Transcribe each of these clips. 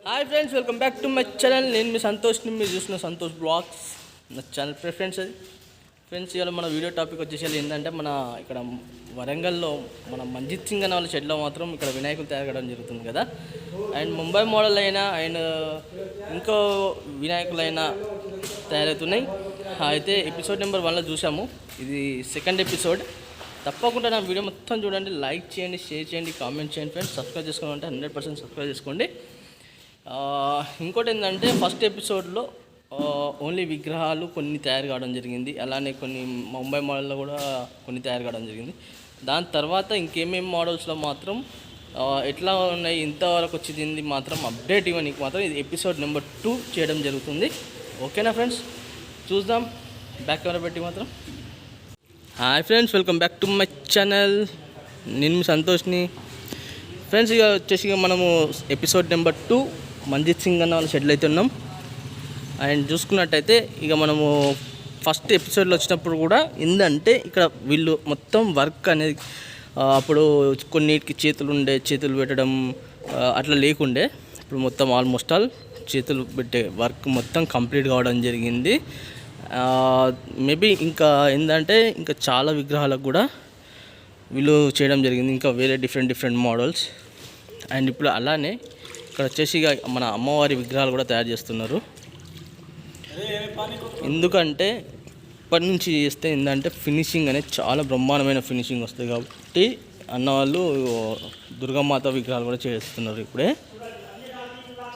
Hi friends, welcome back to my channel. నేను మీ సంతోష్ని, మీరు చూసిన సంతోష్ బ్లాగ్స్ నా ఛానల్ ప్రిఫరెన్స్ అది. ఫ్రెండ్స్, ఇవాళ మన వీడియో టాపిక్ వచ్చేసి ఏంటంటే, మన ఇక్కడ వరంగల్లో మన మంజిత్ సింగ్ అనే వాళ్ళ షెడ్లో మాత్రం ఇక్కడ వినాయకులు తయారు చేయడం జరుగుతుంది కదా. అండ్ ముంబై మోడల్ అయినా అండ్ ఇంకో వినాయకులైనా తయారవుతున్నాయి. అయితే ఎపిసోడ్ నెంబర్ 1లో చూసాము. ఇది సెకండ్ ఎపిసోడ్. తప్పకుండా నా వీడియో మొత్తం చూడండి, లైక్ చేయండి, షేర్ చేయండి, కామెంట్ చేయండి ఫ్రెండ్స్. సబ్స్క్రైబ్ చేసుకోవాలంటే 100% సబ్స్క్రైబ్ చేసుకోండి. ఇంకోటి ఏంటంటే, ఫస్ట్ ఎపిసోడ్లో ఓన్లీ విగ్రహాలు కొన్ని తయారు కావడం జరిగింది. అలానే కొన్ని ముంబై మోడల్లో కూడా కొన్ని తయారు కావడం జరిగింది. దాని తర్వాత ఇంకేమేమి మోడల్స్లో మాత్రం ఎట్లా ఉన్నాయి, ఇంతవరకు వచ్చింది మాత్రం అప్డేట్ ఇవ్వడానికి మాత్రం ఇది ఎపిసోడ్ నెంబర్ 2 చేయడం జరుగుతుంది. ఓకేనా ఫ్రెండ్స్, చూద్దాం. బ్యాక్ కెమెరా పెట్టి మాత్రం. Hi friends, welcome back to my channel. నేను మీ సంతోష్ని. ఫ్రెండ్స్, ఇక వచ్చేసి మనము ఎపిసోడ్ నెంబర్ 2 మంజిత్ సింగ్ అన్న వాళ్ళ షెడ్లు అయితే ఉన్నాం. అండ్ చూసుకున్నట్టయితే ఇక మనము ఫస్ట్ ఎపిసోడ్లో వచ్చినప్పుడు కూడా ఏంటంటే, ఇక్కడ వీళ్ళు మొత్తం వర్క్ అనేది అప్పుడు కొన్నిటికి చేతులు పెట్టడం అట్లా లేకుండే. ఇప్పుడు మొత్తం ఆల్మోస్ట్ ఆల్ చేతులు పెట్టే వర్క్ మొత్తం కంప్లీట్ కావడం జరిగింది. మేబీ ఇంకా ఏంటంటే, ఇంకా చాలా విగ్రహాలకు కూడా వీళ్ళు చేయడం జరిగింది, ఇంకా వేరే డిఫరెంట్ మోడల్స్. అండ్ ఇప్పుడు అలానే ఇక్కడ వచ్చేసి ఇక మన అమ్మవారి విగ్రహాలు కూడా తయారు చేస్తున్నారు. ఎందుకంటే ఇప్పటి నుంచి చేస్తే ఏంటంటే ఫినిషింగ్ అనేది చాలా బ్రహ్మాండమైన ఫినిషింగ్ వస్తుంది కాబట్టి అన్నవాళ్ళు దుర్గామాత విగ్రహాలు కూడా చేస్తున్నారు. ఇప్పుడే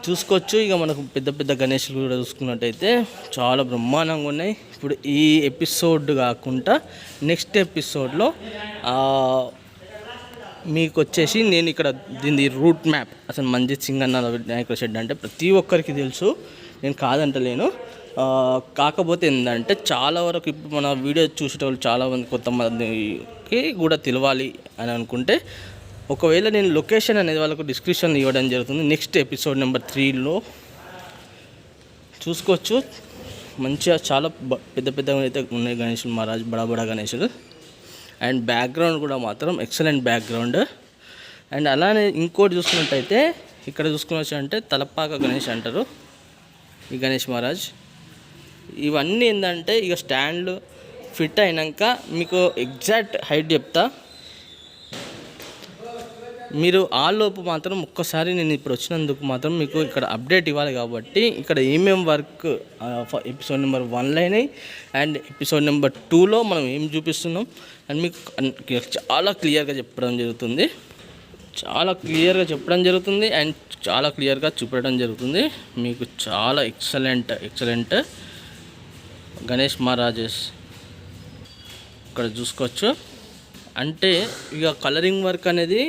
చూసుకోవచ్చు. ఇక మనకు పెద్ద గణేషులు కూడా చూసుకున్నట్టయితే చాలా బ్రహ్మాండంగా ఉన్నాయి. ఇప్పుడు ఈ ఎపిసోడ్ కాకుండా నెక్స్ట్ ఎపిసోడ్లో మీకు వచ్చేసి నేను ఇక్కడ దీని రూట్ మ్యాప్, అసలు మంజిత్ సింగ్ అన్న వినాయకుల షెడ్ అంటే ప్రతి ఒక్కరికి తెలుసు, నేను కాదంటలేను. కాకపోతే ఏంటంటే, చాలా వరకు ఇప్పుడు మన వీడియో చూసేటోళ్ళు చాలామంది కొంతమందికి కూడా తెలియాలి అని అనుకుంటే, ఒకవేళ నేను లొకేషన్ అనేది వాళ్ళకు డిస్క్రిప్షన్ ఇవ్వడం జరుగుతుంది. నెక్స్ట్ ఎపిసోడ్ నెంబర్ 3లో చూసుకోవచ్చు. మంచిగా చాలా పెద్దగా అయితే ఉన్నాయి గణేషులు, మహారాజ్ బడా గణేషులు. అండ్ బ్యాక్గ్రౌండ్ కూడా మాత్రం ఎక్సలెంట్ బ్యాక్గ్రౌండ్. అండ్ అలానే ఇంకోటి చూసుకున్నట్టయితే, ఇక్కడ చూసుకున్నట్టు అంటే తలపాక గణేష్ అంటారు ఈ గణేష్ మహారాజ్. ఇవన్నీ ఏంటంటే, ఇక స్టాండ్లు ఫిట్ అయినాక మీకు ఎగ్జాక్ట్ హైట్ చెప్తా. మీరు ఆలోపు మాత్రం ఒక్కసారి నేను ఇప్పుడు వచ్చినందుకు మాత్రం మీకు ఇక్కడ అప్డేట్ ఇవ్వాలి కాబట్టి, ఇక్కడ ఏమేమి వర్క్ ఎపిసోడ్ నెంబర్ 1లో అయినాయి అండ్ ఎపిసోడ్ నెంబర్ 2లో మనం ఏం చూపిస్తున్నాం అండ్ మీకు చాలా క్లియర్గా చెప్పడం జరుగుతుంది. అండ్ చాలా క్లియర్గా చూపెట్టడం జరుగుతుంది. మీకు చాలా ఎక్సలెంట్ గణేష్ మహారాజెస్ ఇక్కడ చూసుకోవచ్చు. అంటే ఇక కలరింగ్ వర్క్ అనేది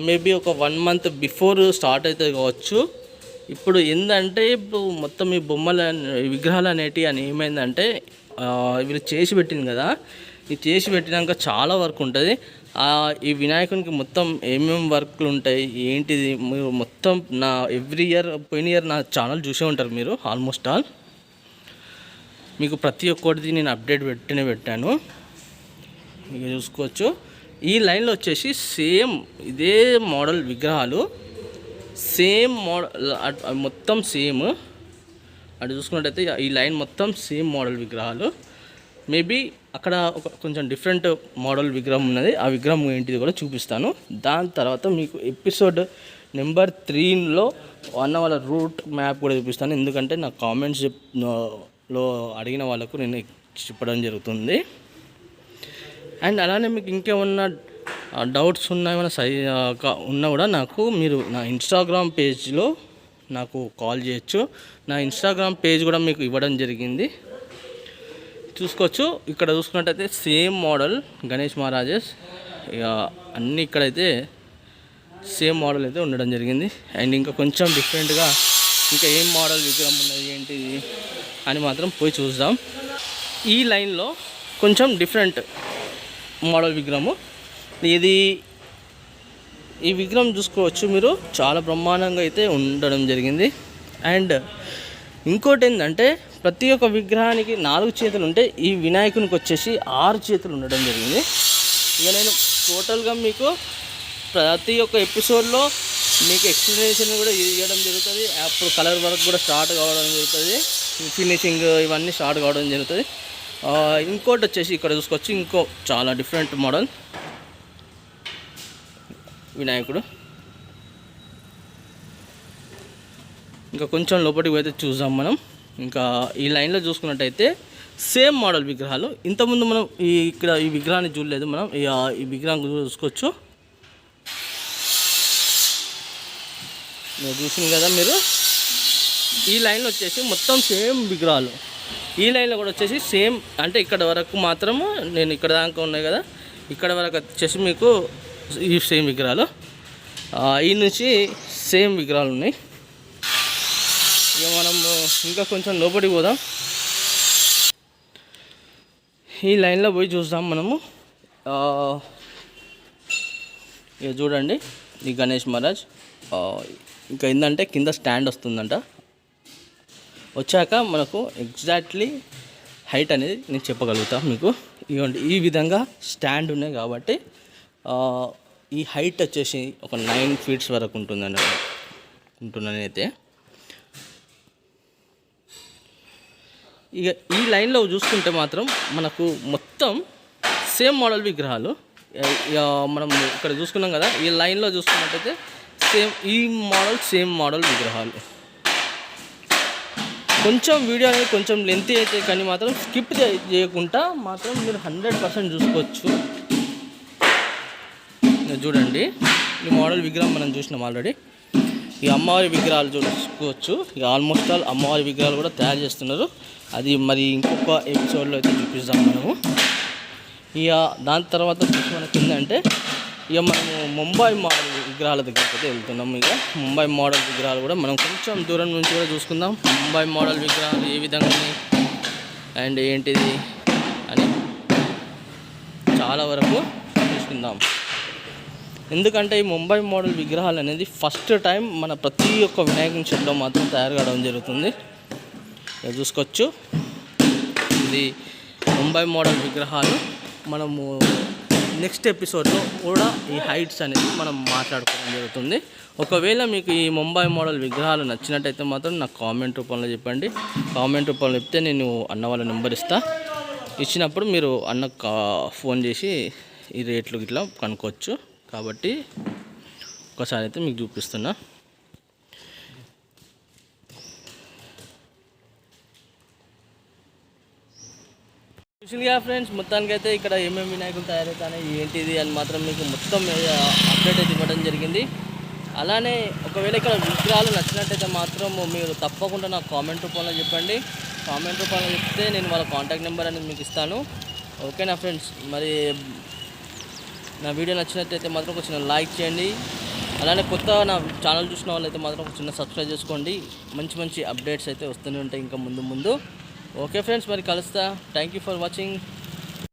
మేబీ ఒక 1 month బిఫోర్ స్టార్ట్ అవుతుంది కావచ్చు. ఇప్పుడు ఏంటంటే, ఇప్పుడు మొత్తం ఈ విగ్రహాలు అనేటివి అని ఏమైందంటే, వీళ్ళు చేసి పెట్టింది కదా, ఇది చేసి పెట్టినాక చాలా వర్క్ ఉంటుంది. ఈ వినాయకునికి మొత్తం ఏమేమి వర్క్లు ఉంటాయి ఏంటిది మీరు మొత్తం నా పోయిన ఇయర్ నా ఛానల్ చూసే ఉంటారు మీరు. ఆల్మోస్ట్ ఆల్ మీకు ప్రతి ఒక్కటిది నేను అప్డేట్ పెట్టాను. ఇక చూసుకోవచ్చు. ఈ లైన్లో వచ్చేసి సేమ్ ఇదే మోడల్ విగ్రహాలు, సేమ్ మోడల్ మొత్తం సేమ్. అటు చూసుకున్నట్టయితే ఈ లైన్ మొత్తం సేమ్ మోడల్ విగ్రహాలు. మేబీ అక్కడ ఒక కొంచెం డిఫరెంట్ మోడల్ విగ్రహం ఉన్నది. ఆ విగ్రహం ఏంటిది కూడా చూపిస్తాను. దాని తర్వాత మీకు ఎపిసోడ్ నెంబర్ 3లో వాళ్ళ రూట్ మ్యాప్ కూడా చూపిస్తాను. ఎందుకంటే నా కామెంట్స్లో అడిగిన వాళ్ళకు నేను చెప్పడం జరుగుతుంది. అండ్ అలానే మీకు ఇంకేమన్నా డౌట్స్ ఉన్నా కూడా మీరు నా ఇన్స్టాగ్రామ్ పేజ్లో నాకు కాల్ చేయొచ్చు. నా ఇన్స్టాగ్రామ్ పేజ్ కూడా మీకు ఇవ్వడం జరిగింది, చూసుకోవచ్చు. ఇక్కడ చూసుకున్నట్టయితే సేమ్ మోడల్ గణేష్ మహారాజెస్, ఇక అన్నీ ఇక్కడైతే సేమ్ మోడల్ అయితే ఉండడం జరిగింది. అండ్ ఇంకా కొంచెం డిఫరెంట్గా ఇంకా ఏం మోడల్ విగ్రహం ఉన్నది ఏంటిది అని మాత్రం పోయి చూద్దాం. ఈ లైన్లో కొంచెం డిఫరెంట్ మోడల్ విగ్రహము ఇది. ఈ విగ్రహం చూసుకోవచ్చు మీరు, చాలా బ్రహ్మాండంగా అయితే ఉండడం జరిగింది. అండ్ ఇంకోటి ఏంటంటే, ప్రతి ఒక్క విగ్రహానికి 4 చేతులు ఉంటే ఈ వినాయకునికి వచ్చేసి 6 చేతులు ఉండడం జరిగింది. ఇక నేను టోటల్గా మీకు ప్రతి ఒక్క ఎపిసోడ్లో మీకు ఎక్స్ప్లెనేషన్ కూడా ఇవ్వడం జరుగుతుంది, అప్పుడు కలర్ వర్క్ కూడా స్టార్ట్ కావడం జరుగుతుంది, ఫినిషింగ్ ఇవన్నీ స్టార్ట్ కావడం జరుగుతుంది. ఇంకోటి వచ్చేసి ఇక్కడ చూసుకోవచ్చు, ఇంకో చాలా డిఫరెంట్ మోడల్ వినాయకుడు. ఇంకా కొంచెం లోపలికి పోతే చూద్దాం మనం. ఇంకా ఈ లైన్లో చూసుకున్నట్టయితే సేమ్ మోడల్ విగ్రహాలు. ఇంతకుముందు మనం ఇక్కడ ఈ విగ్రహాన్ని చూడలేదు, మనం ఈ విగ్రహం చూసుకోవచ్చు. మీరు చూసింది కదా మీరు. ఈ లైన్లో వచ్చేసి మొత్తం సేమ్ విగ్రహాలు. ఈ లైన్లో కూడా వచ్చేసి సేమ్, అంటే ఇక్కడ వరకు మాత్రము నేను ఇక్కడ దాకా ఉన్నాయి కదా, ఇక్కడ వరకు వచ్చేసి మీకు ఈ సేమ్ విగ్రహాలు. ఈ నుంచి సేమ్ విగ్రహాలు ఉన్నాయి. ఇక మనం ఇంకా కొంచెం లోపలికి పోదాం. ఈ లైన్లో పోయి చూద్దాం మనము. ఇక చూడండి, ఈ గణేష్ మహారాజ్. ఇంకా ఏంటంటే కింద స్టాండ్ వస్తుందంట. వచ్చాక మనకు ఎగ్జాక్ట్లీ హైట్ అనేది నేను చెప్పగలుగుతా మీకు. ఇవ్వండి, ఈ విధంగా స్టాండ్ ఉన్నాయి కాబట్టి ఈ హైట్ వచ్చేసి ఒక 9 feet వరకు ఉంటుందనైతే. ఇక ఈ లైన్లో చూసుకుంటే మాత్రం మనకు మొత్తం సేమ్ మోడల్ విగ్రహాలు. మనం ఇక్కడ చూసుకున్నాం కదా, ఈ లైన్లో చూసుకున్నట్టయితే సేమ్ మోడల్ విగ్రహాలు. కొంచెం వీడియో అనేది కొంచెం లెంతీ అయితే కానీ మాత్రం స్కిప్ చేయకుండా మాత్రం మీరు 100% చూసుకోవచ్చు. చూడండి, ఈ మోడల్ విగ్రహం మనం చూసినాం ఆల్రెడీ. ఈ అమ్మవారి విగ్రహాలు చూసుకోవచ్చు. ఇక ఆల్మోస్ట్ ఆల్ అమ్మవారి విగ్రహాలు కూడా తయారు చేస్తున్నారు. అది మరి ఇంకొక ఎపిసోడ్లో అయితే చూపిస్తాం మనము. ఇక దాని తర్వాత మనకి ఏంటంటే ఇక మనము ముంబై మోడల్ విగ్రహాల దగ్గరికి అయితే వెళ్తున్నాము. ఇక ముంబై మోడల్ విగ్రహాలు కూడా మనం కొంచెం దూరం నుంచి కూడా చూసుకుందాం. ముంబై మోడల్ విగ్రహాలు ఏ విధంగా ఉన్నాయి అండ్ ఏంటిది అని చాలా వరకు చూసుకుందాం. ఎందుకంటే ఈ ముంబై మోడల్ విగ్రహాలు అనేది ఫస్ట్ టైం మన ప్రతి ఒక్క వినాయకుని షెడ్లో మాత్రం తయారు కావడం జరుగుతుంది. చూసుకోవచ్చు, ఇది ముంబై మోడల్ విగ్రహాలు. మనము నెక్స్ట్ ఎపిసోడ్లో కూడా ఈ హైట్స్ అనేది మనం మాట్లాడుకోవడం జరుగుతుంది. ఒకవేళ మీకు ఈ ముంబై మోడల్ విగ్రహాలు నచ్చినట్టయితే మాత్రం నాకు కామెంట్ రూపంలో చెప్పండి. కామెంట్ రూపంలో చెప్తే నేను అన్న వాళ్ళ నెంబర్ ఇచ్చినప్పుడు మీరు అన్నకు ఫోన్ చేసి ఈ రేట్లు ఇట్లా కనుక్కోవచ్చు. కాబట్టి ఒకసారి అయితే మీకు చూపిస్తున్నా. చూసిందిగా ఫ్రెండ్స్, మొత్తానికైతే ఇక్కడ ఏమేమి వినాయకులు తయారవుతాయి ఏంటిది అని మాత్రం మీకు మొత్తం అప్డేట్ అయితే ఇవ్వడం జరిగింది. అలానే ఒకవేళ ఇక్కడ విగ్రహాలు నచ్చినట్టయితే మాత్రం మీరు తప్పకుండా నాకు కామెంట్ రూపంలో చెప్పండి. కామెంట్ రూపంలో చెప్తే నేను వాళ్ళ కాంటాక్ట్ నెంబర్ అనేది మీకు ఇస్తాను. ఓకేనా ఫ్రెండ్స్, మరి నా వీడియో నచ్చినట్టయితే మాత్రం ఒక చిన్న లైక్ చేయండి. అలానే కొత్త నా ఛానల్ చూసిన వాళ్ళైతే మాత్రం ఒక చిన్న సబ్స్క్రైబ్ చేసుకోండి. మంచి మంచి అప్డేట్స్ అయితే వస్తూనే ఉంటాయి ఇంకా ముందు. ఓకే ఫ్రెండ్స్, మరి కలుస్తా. Thank you for watching.